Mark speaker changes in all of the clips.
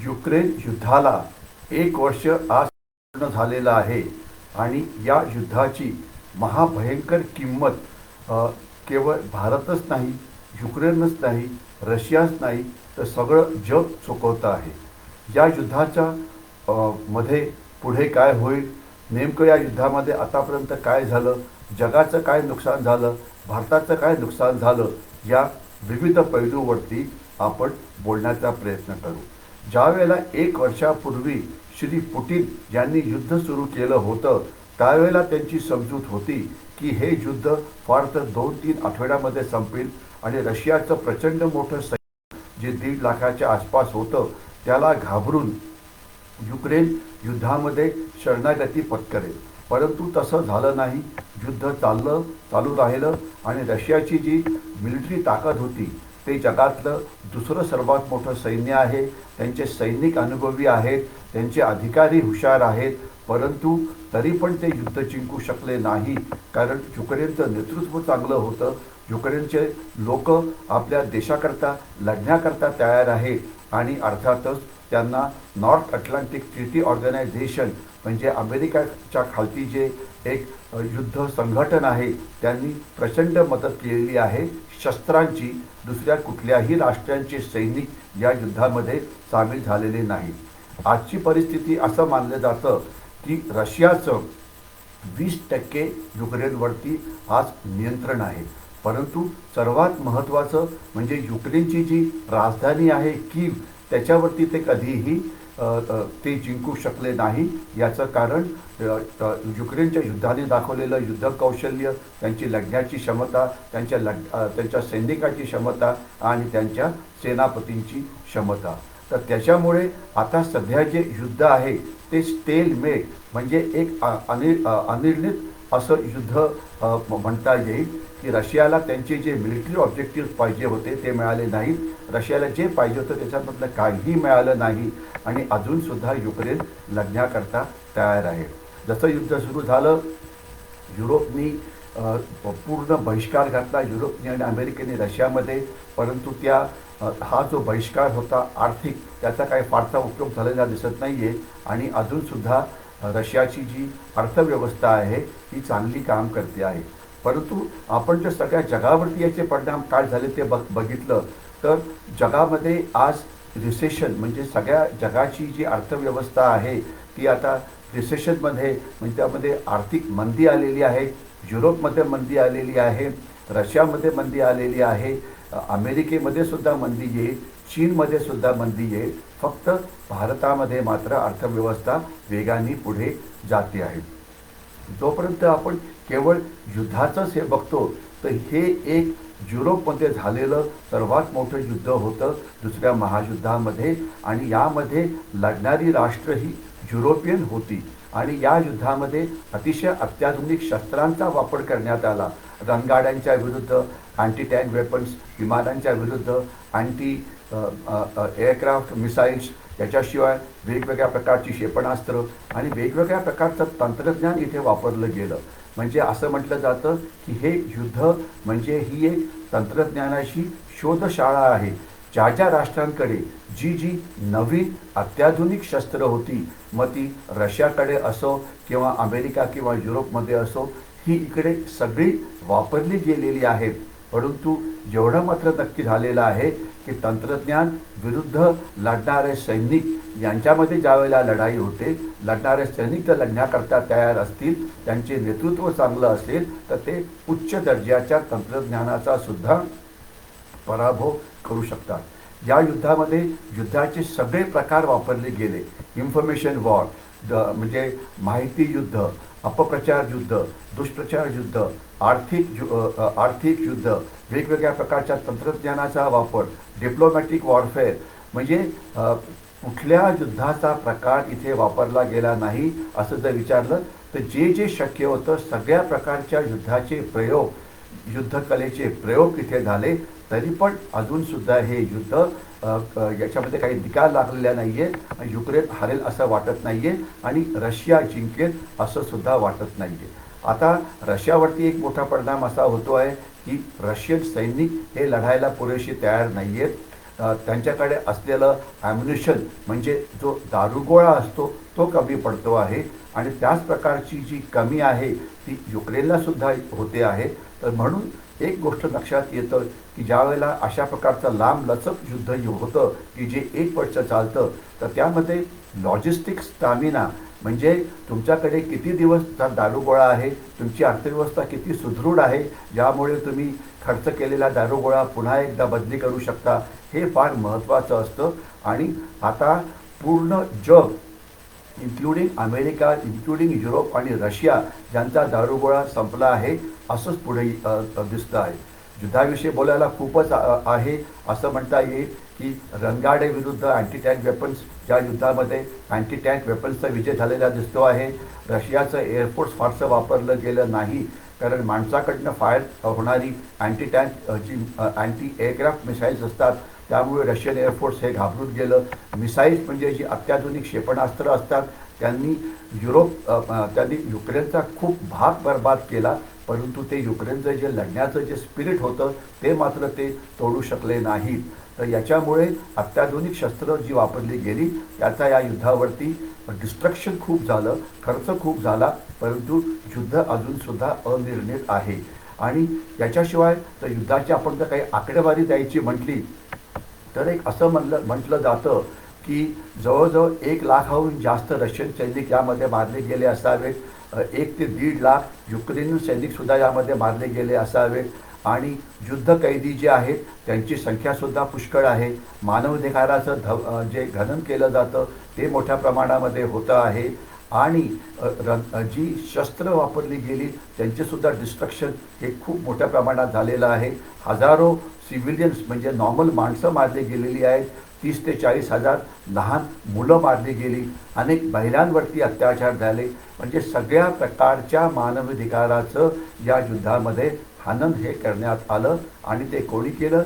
Speaker 1: Ukraine युद्धाला 1 वर्ष आज पूर्ण झालेलं आहे आणि या युद्धाची महाभयंकर किंमत केवळ भारतच नाही, युक्रेनच नाही, रशियाच नाही, तर सगळं जग चुकवतं आहे. या युद्धाच्या मध्ये पुढे काय होईल, नेमकं या युद्धामध्ये आतापर्यंत काय झालं, जगाचं काय नुकसान झालं, भारताचं काय नुकसान झालं, या विविध पैलूवरती आपण बोलण्याचा प्रयत्न करू. ज्या वेळेला 1 वर्षापूर्वी श्री पुटिन यांनी युद्ध सुरू केलं होतं, त्यावेळेला त्यांची समजूत होती की हे युद्ध फार तर 2-3 आठवड्यामध्ये संपेल आणि रशियाचं प्रचंड मोठं सैन्य जे 1.5 लाखाच्या आसपास होतं, त्याला घाबरून युक्रेन युद्धामध्ये शरणागती पत्करेल. परंतु तसं झालं नाही. युद्ध चालू राहिलं आणि रशियाची जी मिलिटरी ताकद होती, ते जगातलं दुसरं सर्वात मोठं सैन्य आहे. त्यांचे सैनिक अनुभवी आहेत, त्यांचे अधिकारी हुशार आहेत, परंतु तरी पण ते युद्ध जिंकू शकले नाही. कारण युक्रेनचं नेतृत्व चांगलं होतं. युक्रेनचे लोक आपल्या देशाकरता लढण्याकरता तयार आहेत आणि अर्थातच त्यांना नॉर्थ अटलांटिक ट्रीटी ऑर्गनायझेशन म्हणजे अमेरिकेच्या खालती जे एक युद्ध संघटन आहे, त्यांनी प्रचंड मदत केलेली आहे शस्त्रांची. दुसऱ्या कुठल्याही राष्ट्रांचे सैनिक या युद्धामध्ये सामील झालेले नाहीत. आजची परिस्थिती असं मानलं जातं की रशियाचं 20% युक्रेनवरती आज नियंत्रण आहे. परंतु सर्वात महत्त्वाचं म्हणजे युक्रेनची जी राजधानी आहे कीव, त्याच्यावरती ते कधीही ते जिंकू शकले नाही. याचं कारण युक्रेनच्या युद्धाने दाखवलेलं युद्ध कौशल्य, त्यांची लढण्याची क्षमता, त्यांच्या सैनिकाची क्षमता आणि त्यांच्या सेनापतींची क्षमता. तर त्याच्यामुळे आता सध्या जे युद्ध आहे ते स्टेलमेट म्हणजे एक अनिर्णित असं युद्ध म्हणता येईल की रशियाला त्यांचे जे मिलिटरी ऑब्जेक्टिव्ह पाहिजे होते ते मिळाले नाहीत. रशियाला जे पाहिजे होतं त्याच्यामधलं काहीही मिळालं नाही आणि अजूनसुद्धा युक्रेन लढण्याकरता तयार आहे. जसं युद्ध सुरू झालं, युरोपनी पूर्ण बहिष्कार घातला, युरोपनी आणि अमेरिकेने रशियामध्ये. परंतु हा जो बहिष्कार होता आर्थिक, त्याचा काही फारसा उपयोग झालेला दिसत नाही आहे आणि अजूनसुद्धा रशियाची जी अर्थव्यवस्था आहे ती चांगली काम करते आहे. परंतु आपण जर सगळ्या जगावरती याचे परिणाम काय झाले ते बघितलं तर जगामध्ये आज रिसेशन म्हणजे सगळ्या जगाची जी अर्थव्यवस्था आहे ती आता रिसेशनमध्ये, म्हणजे त्यामध्ये आर्थिक मंदी आलेली आहे. युरोपमध्ये मंदी आलेली आहे, रशियामध्ये मंदी आलेली आहे, अमेरिकेमध्ये सुद्धा मंदी येईल, चीनमध्ये सुद्धा मंदी येईल. फक्त भारतामध्ये मात्र अर्थव्यवस्था वेगाने पुढे जाते आहे. जोपर्यंत आपण केवळ युद्धाचंच हे बघतो तर हे एक युरोपमध्ये झालेलं सर्वात मोठं युद्ध होतं दुसऱ्या महायुद्धामध्ये आणि यामध्ये लढणारी राष्ट्र ही युरोपियन होती आणि या युद्धामध्ये अतिशय अत्याधुनिक शस्त्रांचा वापर करण्यात आला. रणगाड्यांच्या विरुद्ध अँटी टँक वेपन्स, विमानांच्या विरुद्ध अँटी एअरक्राफ्ट मिसाईल्स, त्याच्याशिवाय वेगवेगळ्या प्रकारची क्षेपणास्त्र आणि वेगवेगळ्या प्रकारचं तंत्रज्ञान इथे वापरलं गेलं. म्हणजे असं म्हटलं जातं की हे युद्ध म्हणजे ही एक तंत्रज्ञानाची शोधशाळा आहे. ज्या ज्या राष्ट्रांकडे जी नवीन अत्याधुनिक शस्त्र होती, मग ती रशियाकडे असो किंवा अमेरिका किंवा युरोपमध्ये असो, ही इकडे सगळी वापरली गेलेली आहेत. परंतु एवढं मात्र नक्की झालेलं आहे की तंत्रज्ञान विरुद्ध लढणारे सैनिक यांच्यामध्ये ज्या वेळेला लढाई होते, लढणारे सैनिक जर लढण्याकरता तयार असतील, त्यांचे नेतृत्व चांगलं असेल तर ते उच्च दर्जाच्या तंत्रज्ञानाचा सुद्धा पराभव करू शकतात. या युद्धामध्ये युद्धाचे सगळे प्रकार वापरले गेले. इन्फॉर्मेशन वॉर म्हणजे माहिती युद्ध, अपप्रचार युद्ध, दुष्प्रचार युद्ध, आर्थिक युद्ध, वेगवेगळ्या प्रकारच्या तंत्रज्ञानाचा वापर, डिप्लोमॅटिक वॉरफेअर, म्हणजे कुठल्या युद्धाचा प्रकार इथे वापरला गेला नाही असं जर विचारलं तर जे शक्य होतं सगळ्या प्रकारच्या युद्धाचे प्रयोग, युद्धकलेचे प्रयोग इथे झाले. तरी पण अजूनसुद्धा हे युद्ध याच्यामध्ये काही निकाल लागलेला नाही आहे. युक्रेन हारेल असं वाटत नाही आहे आणि रशिया जिंकेल असं सुद्धा वाटत नाही आहे. आता रशियावरती एक मोठा परिणाम असा होतो आहे की रशियन सैनिक हे लढायला पुरेशी तयार नाही आहेत. त्यांच्याकडे असलेलं ॲम्युनिशन म्हणजे जो दारुगोळा असतो तो कमी पडतो आहे आणि त्याच प्रकारची जी कमी आहे ती युक्रेनलासुद्धा होते आहे. तर म्हणून एक गोष्ट लक्षात येतं की ज्या वेळेला अशा प्रकारचं लांबलचक युद्ध होतं की जे 1 वर्ष चालतं, तर त्यामध्ये लॉजिस्टिक स्टॅमिना म्हणजे तुमच्याकडे किती दिवसचा दारुगोळा आहे, तुमची अर्थव्यवस्था किती सुदृढ आहे, ज्यामुळे तुम्ही खर्च केलेला दारुगोळा पुन्हा एकदा बदली करू शकता, हे फार महत्त्वाचं असतं. आणि आता पूर्ण जग इन्क्लुडिंग अमेरिका, इन्क्लुडिंग युरोप आणि रशिया ज्यांचा दारुगोळा संपला आहे असंच पुढे दिसतं आहे. युद्धाविषयी बोलायला खूपच आहे. असं म्हणता येईल की रणगाडे विरुद्ध अँटी टँक वेपन्स ज्या युद्धामध्ये अँटी टँक वेपन्सचा विजय झालेला दिसतो आहे. रशियाचं एअरफोर्स फारसं वापरलं गेलं नाही, कारण माणसाकडनं फायर होणारी अँटी टँक जी अँटी एअरक्राफ्ट मिसाईल्स असतात त्यामुळे रशियन एअरफोर्स हे घाबरून गेलं. मिसाईल्स म्हणजे जी अत्याधुनिक क्षेपणास्त्र असतात त्यांनी त्यांनी युक्रेनचा खूप भाग बर्बाद केला, परंतु ते युक्रेनचं जे लढण्याचं जे स्पिरिट होतं ते मात्र ते तोडू शकले नाहीत. तर याच्यामुळे अत्याधुनिक शस्त्र जी वापरली गेली त्याचा या युद्धावरती डिस्ट्रक्शन खूप झालं, खर्च खूप झाला, परंतु युद्ध अजूनसुद्धा अनिर्णित आहे. आणि याच्याशिवाय तर युद्धाची आपण जर काही आकडेवारी द्यायची म्हटली तर एक असं म्हटलं जातं की जवळजवळ 1,00,000हून जास्त रशियन सैनिक यामध्ये मारले गेले असावेत. 1 ते 1.5 लाख युक्रेनी सैनिकसुद्धा यामध्ये मारले गेले असावेत. आणि युद्धकैदी जे आहेत त्यांची संख्यासुद्धा पुष्कळ आहे. मानवाधिकाराचं जे घनन केलं जातं ते मोठ्या प्रमाणामध्ये होतं आहे. आणि जी शस्त्र वापरली गेली त्यांचेसुद्धा डिस्ट्रक्शन हे खूप मोठ्या प्रमाणात झालेलं आहे. हजारो सिव्हिलियन्स म्हणजे नॉर्मल माणसं मारली गेलेली आहेत. 30 ते 40 हजार लहान मुलं मारली गेली. अनेक महिलांवरती अत्याचार झाले. म्हणजे सगळ्या प्रकारच्या मानवाधिकाराचं या युद्धामध्ये हनन हे करण्यात आलं. आणि ते कोणी केलं?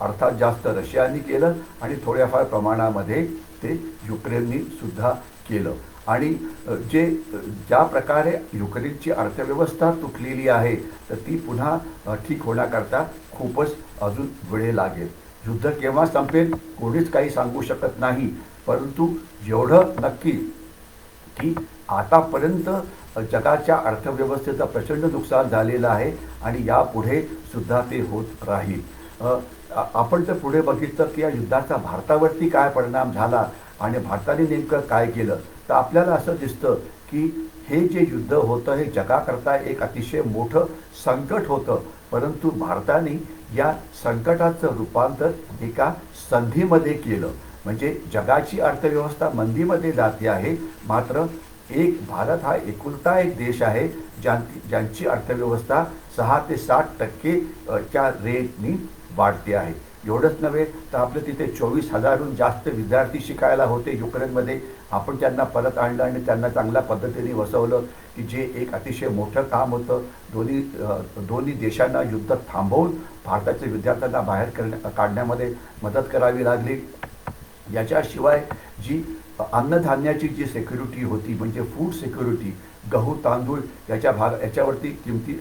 Speaker 1: अर्थात जास्त रशियानी केलं आणि थोड्याफार प्रमाणामध्ये ते युक्रेननी सुद्धा केलं. आणि ज्या प्रकारे युक्रेनची अर्थव्यवस्था तुटलेली आहे तर ती पुन्हा ठीक होण्याकरता खूपच अजून वेळ लागेल. युद्ध केव्हा संपेल कोणीच काही सांगू शकत नाही, परंतु एवढं नक्की की आतापर्यंत जगाच्या अर्थव्यवस्थेचं प्रचंड नुकसान झालेलं आहे आणि यापुढे सुद्धा ते होत राहील. आपण जर पुढे बघितलं की या युद्धाचा भारतावरती काय परिणाम झाला आणि भारताने नेमकं काय केलं तर आपल्याला असं दिसतं की हे जे युद्ध होतं हे जगाकरता एक अतिशय मोठं संकट होतं, परंतु भारताने या संकटाचं रूपांतर एका संधीमध्ये केलं. म्हणजे जगाची अर्थव्यवस्था मंदीमध्ये जाते आहे, मात्र भारत हा एकुलता एक देश आहे ज्यांची अर्थव्यवस्था 6 ते 60% च्या रेटनी वाढते आहे. एवढंच नव्हे तर आपल्या तिथे 24,000हून जास्त विद्यार्थी शिकायला होते युक्रेनमध्ये. आपण त्यांना परत आणलं आणि त्यांना चांगल्या पद्धतीने वसवलं की जे एक अतिशय मोठं काम होतं. दोन्ही देशांना युद्ध थांबवून भारताच्या विद्यार्थ्यांना बाहेर काढण्यामध्ये मदत करावी लागली. याच्याशिवाय जी अन्नधान्याची जी सिक्युरिटी होती म्हणजे फूड सिक्युरिटी, गहू तांदूळ याच्यावरती किमती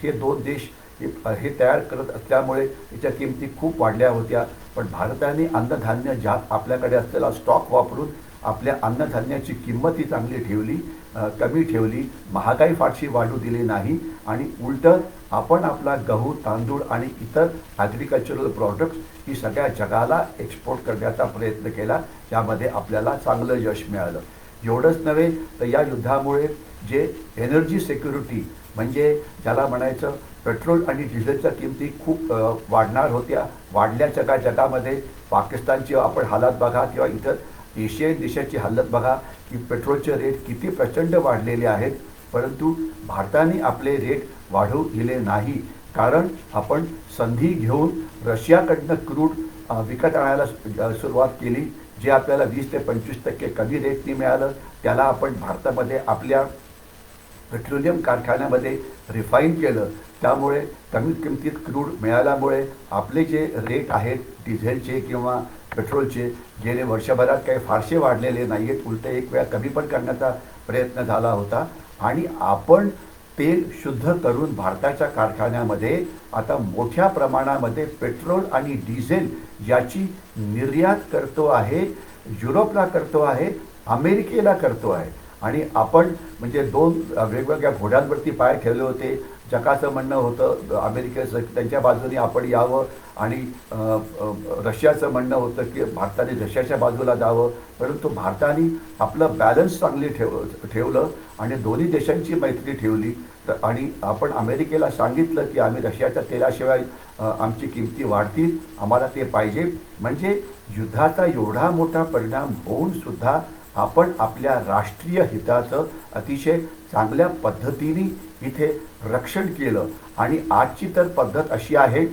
Speaker 1: हे 2 देश हे तयार करत असल्यामुळे याच्या किमती खूप वाढल्या होत्या. पण भारताने अन्नधान्य आपल्याकडे असलेला स्टॉक वापरून आपल्या अन्नधान्याची किंमत ही चांगली ठेवली, कमी ठेवली, महागाई फारशी वाढू दिली नाही आणि उलटं आपण आपला गहू तांदूळ आणि इतर ॲग्रिकल्चरल प्रॉडक्ट्स ही सगळ्या जगाला एक्सपोर्ट करण्याचा प्रयत्न केला, त्यामध्ये आपल्याला चांगलं यश मिळालं. एवढंच नव्हे तर या युद्धामुळे जे एनर्जी सिक्युरिटी म्हणजे ज्याला म्हणायचं पेट्रोल आणि डिझेलच्या किमती खूप वाढणार होत्या, वाढल्या जगामध्ये. पाकिस्तानची आपण हालत बघा किंवा इतर एशियन देशाची हालत बघा की पेट्रोलचे रेट किती प्रचंड वाढलेले आहेत, परंतु भारताने आपले रेट वाढवू दिले नाही, कारण आपण संधी घेऊन रशियाकडनं क्रूड विकत आणायला सुरुवात केली. जे आपल्याला 20 ते 25% कमी रेटनी मिळालं त्याला आपण भारतामध्ये आपल्या पेट्रोलियम कारखान्यामध्ये रिफाईन केलं. त्यामुळे कमी किमतीत क्रूड मिळाल्यामुळे आपले जे रेट आहेत डिझेलचे किंवा पेट्रोलचे गेले वर्षभरात काही फारसे वाढलेले नाही आहेत, उलटे एक वेळा कमी पण करण्याचा प्रयत्न झाला होता. आणि आपण तेल शुद्ध करून भारताच्या कारखान्यामध्ये आता मोठ्या प्रमाणामध्ये पेट्रोल आणि डिझेल याची निर्यात करतो आहे, युरोपला करतो आहे, अमेरिकेला करतो आहे. आणि आपण म्हणजे दोन वेगवेगळ्या घोड्यांवरती पाय ठेवले होते. जगाचं म्हणणं होतं अमेरिकेचं त्यांच्या बाजूने आपण यावं आणि रशियाचं म्हणणं होतं की भारताने रशियाच्या बाजूला जावं. परंतु भारताने आपलं बॅलन्स चांगली ठेवलं आणि दोन्ही देशांची मैत्री ठेवली. तर आणि आपण अमेरिकेला सांगितलं की आम्ही रशियाच्या तेलाशिवाय आमची किमती वाढतील, आम्हाला ते पाहिजे. म्हणजे युद्धाचा एवढा मोठा परिणाम होऊन सुद्धा आपण आपल्या राष्ट्रीय हिताचं अतिशय चांगल्या पद्धतीने इथे रक्षण केलं. आणि आजची तर पद्धत अशी आहे,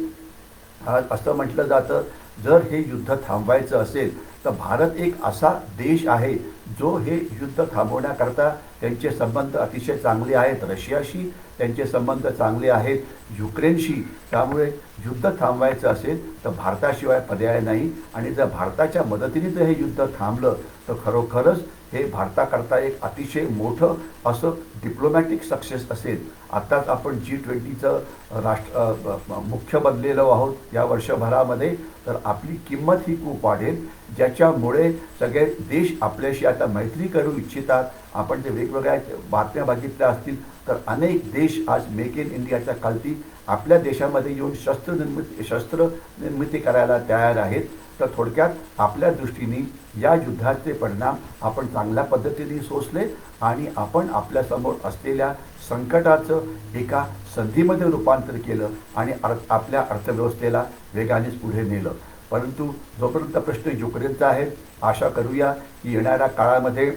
Speaker 1: असं म्हटलं जातं जर हे युद्ध थांबवायचं असेल तर भारत एक असा देश आहे जो हे युद्ध थांबवण्याकरता त्यांचे संबंध अतिशय चांगले आहेत. रशियाशी त्यांचे संबंध चांगले आहेत, युक्रेनशी. त्यामुळे युद्ध थांबवायचं असेल तर भारताशिवाय पर्याय नाही. आणि जर भारताच्या मदतीने जर हे युद्ध थांबलं तर खरोखरच हे भारताकरता एक अतिशय मोठं असं डिप्लोमॅटिक सक्सेस असेल. आत्ताच आपण G20चं मुख्य बनलेलो आहोत या वर्षभरामध्ये. तर आपली किंमत ही खूप वाढेल, ज्याच्यामुळे सगळे देश आपल्याशी आता मैत्री करू इच्छितात. आपण जे वेगवेगळ्या बातम्या बघितल्या असतील तर अनेक देश आज मेक इन इंडियाच्या खालती आपल्या देशामध्ये येऊन शस्त्र निर्मिती करायला तयार आहेत. तर थोडक्यात आपल्या दृष्टीने या युद्धाचे परिणाम आपण चांगल्या पद्धतीने सोसले आणि आपण आपल्यासमोर असलेल्या संकटाचं एका संधीमध्ये रूपांतर केलं आणि आपल्या अर्थव्यवस्थेला वेगानेच पुढे नेलं. परंतु जोपर्यंत प्रश्न युक्रेनचा आहे, आशा करूया की येणाऱ्या काळामध्ये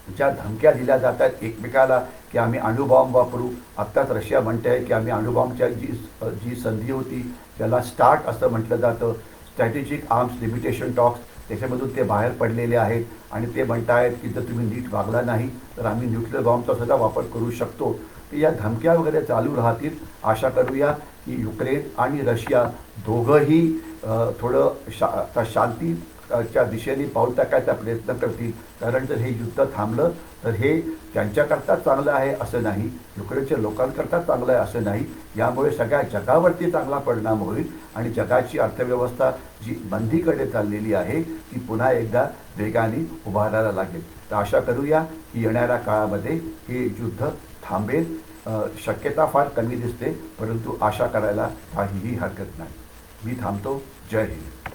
Speaker 1: ज्या धमक्या दिल्या जातात एकमेकाला की आम्ही अणुबॉम्ब वापरू, आत्ताच रशिया म्हणते आहे की आम्ही अणुबॉम्बच्या जी संधी होती त्याला स्टार्ट असं म्हटलं जातं, स्ट्रॅटेजिक आर्म्स लिमिटेशन टॉक्स, त्याच्यामधून ते बाहेर पडलेले आहेत. आणि ते म्हणत आहेत की जर तुम्ही नीट वागला नाही तर आम्ही न्यूक्लिअर बॉम्बचा सुद्धा वापर करू शकतो. तर या धमक्या वगैरे चालू राहतील. आशा करूया की युक्रेन आणि रशिया दोघंही थोडं शांतीच्या दिशेने पाऊल टाकायचा प्रयत्न करतील. कारण जर हे युद्ध थांबलं तर हे त्यांच्याकरता चांगलं आहे असं नाही, युक्रेनच्या लोकांकरता चांगलं आहे असं नाही. यामुळे सगळ्या जगावरती चांगला परिणाम होईल आणि जगाची अर्थव्यवस्था जी मंदीकडे चाललेली आहे ती पुन्हा एकदा वेगाने उभारायला लागेल. तर आशा करूया की येणाऱ्या काळामध्ये हे युद्ध थांबेल. शक्यता फार कमी दिसते, परंतु आशा करायला काहीही हरकत नाही. मी थांबतो. जय हिंद.